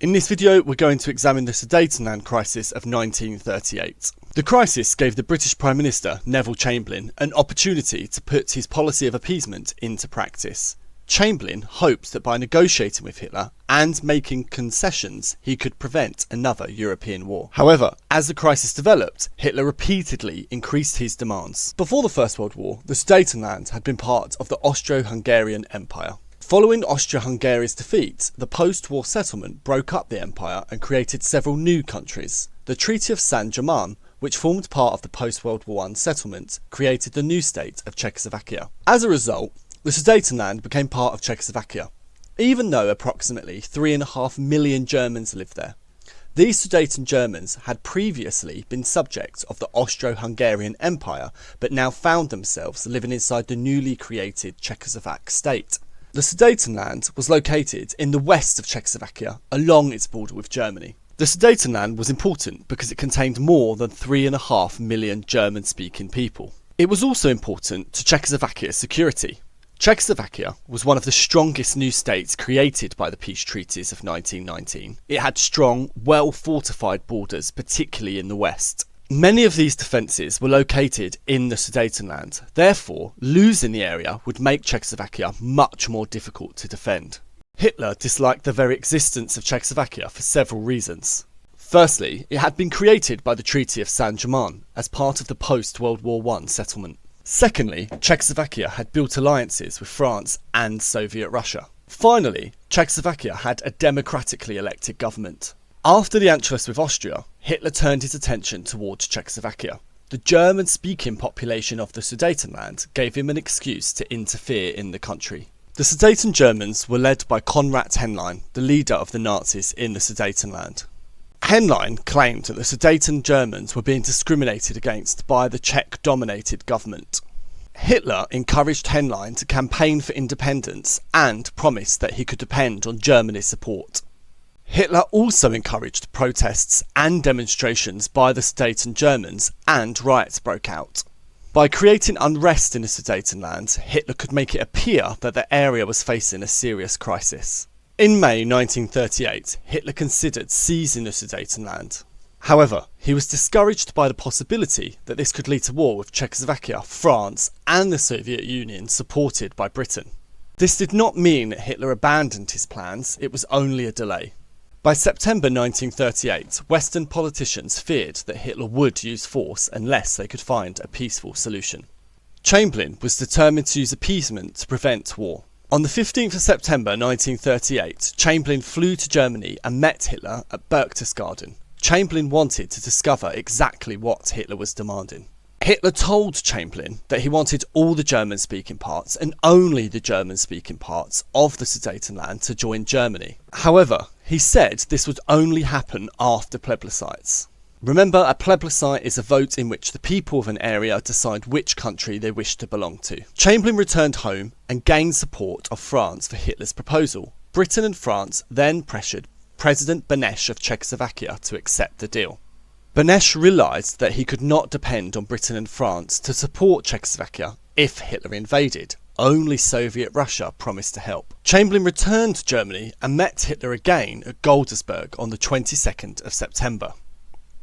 In this video, we're going to examine the Sudetenland Crisis of 1938. The crisis gave the British Prime Minister, Neville Chamberlain, an opportunity to put his policy of appeasement into practice. Chamberlain hoped that by negotiating with Hitler and making concessions, he could prevent another European war. However, as the crisis developed, Hitler repeatedly increased his demands. Before the First World War, the Sudetenland had been part of the Austro-Hungarian Empire. Following Austria-Hungary's defeat, the post-war settlement broke up the empire and created several new countries. The Treaty of Saint-Germain, which formed part of the post-World War I settlement, created the new state of Czechoslovakia. As a result, the Sudetenland became part of Czechoslovakia, even though approximately 3.5 million Germans lived there. These Sudeten Germans had previously been subjects of the Austro-Hungarian Empire, but now found themselves living inside the newly created Czechoslovak state. The Sudetenland was located in the west of Czechoslovakia, along its border with Germany. The Sudetenland was important because it contained more than 3.5 million German-speaking people. It was also important to Czechoslovakia's security. Czechoslovakia was one of the strongest new states created by the peace treaties of 1919. It had strong, well-fortified borders, particularly in the west. Many of these defences were located in the Sudetenland, therefore losing the area would make Czechoslovakia much more difficult to defend. Hitler disliked the very existence of Czechoslovakia for several reasons. Firstly, it had been created by the Treaty of Saint-Germain as part of the post-World War I settlement. Secondly, Czechoslovakia had built alliances with France and Soviet Russia. Finally, Czechoslovakia had a democratically elected government. After the Anschluss with Austria, Hitler turned his attention towards Czechoslovakia. The German-speaking population of the Sudetenland gave him an excuse to interfere in the country. The Sudeten Germans were led by Konrad Henlein, the leader of the Nazis in the Sudetenland. Henlein claimed that the Sudeten Germans were being discriminated against by the Czech-dominated government. Hitler encouraged Henlein to campaign for independence and promised that he could depend on Germany's support. Hitler also encouraged protests and demonstrations by the Sudeten Germans, and riots broke out. By creating unrest in the Sudetenland, Hitler could make it appear that the area was facing a serious crisis. In May 1938, Hitler considered seizing the Sudetenland. However, he was discouraged by the possibility that this could lead to war with Czechoslovakia, France, and the Soviet Union, supported by Britain. This did not mean that Hitler abandoned his plans, it was only a delay. By September 1938, Western politicians feared that Hitler would use force unless they could find a peaceful solution. Chamberlain was determined to use appeasement to prevent war. On the 15th of September 1938, Chamberlain flew to Germany and met Hitler at Berchtesgaden. Chamberlain wanted to discover exactly what Hitler was demanding. Hitler told Chamberlain that he wanted all the German-speaking parts and only the German-speaking parts of the Sudetenland to join Germany. However, he said this would only happen after plebiscites. Remember, a plebiscite is a vote in which the people of an area decide which country they wish to belong to. Chamberlain returned home and gained support of France for Hitler's proposal. Britain and France then pressured President Beneš of Czechoslovakia to accept the deal. Beneš realised that he could not depend on Britain and France to support Czechoslovakia if Hitler invaded. Only Soviet Russia promised to help. Chamberlain returned to Germany and met Hitler again at Godesberg on the 22nd of September.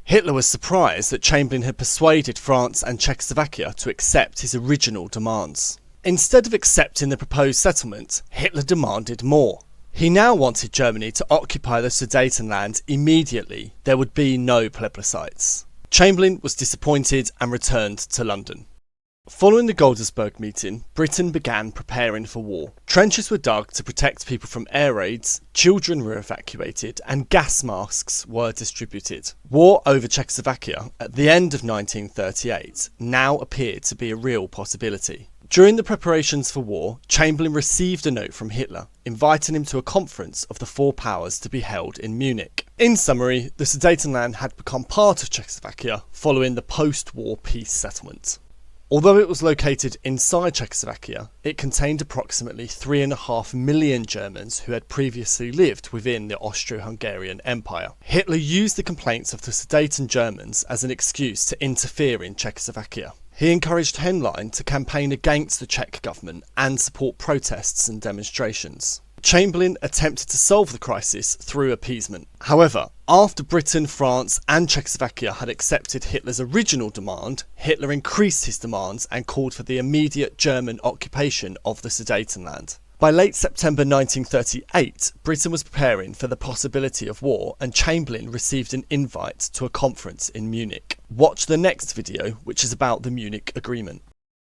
Hitler was surprised that Chamberlain had persuaded France and Czechoslovakia to accept his original demands. Instead of accepting the proposed settlement, Hitler demanded more. He now wanted Germany to occupy the Sudetenland immediately. There would be no plebiscites. Chamberlain was disappointed and returned to London. Following the Godesberg Meeting, Britain began preparing for war. Trenches were dug to protect people from air raids, children were evacuated, and gas masks were distributed. War over Czechoslovakia at the end of 1938 now appeared to be a real possibility. During the preparations for war, Chamberlain received a note from Hitler inviting him to a conference of the four powers to be held in Munich. In summary, the Sudetenland had become part of Czechoslovakia following the post-war peace settlement. Although it was located inside Czechoslovakia, it contained approximately 3.5 million Germans who had previously lived within the Austro-Hungarian Empire. Hitler used the complaints of the Sudeten Germans as an excuse to interfere in Czechoslovakia. He encouraged Henlein to campaign against the Czech government and support protests and demonstrations. Chamberlain attempted to solve the crisis through appeasement. However, after Britain, France and Czechoslovakia had accepted Hitler's original demand, Hitler increased his demands and called for the immediate German occupation of the Sudetenland. By late September 1938, Britain was preparing for the possibility of war and Chamberlain received an invite to a conference in Munich. Watch the next video, which is about the Munich Agreement.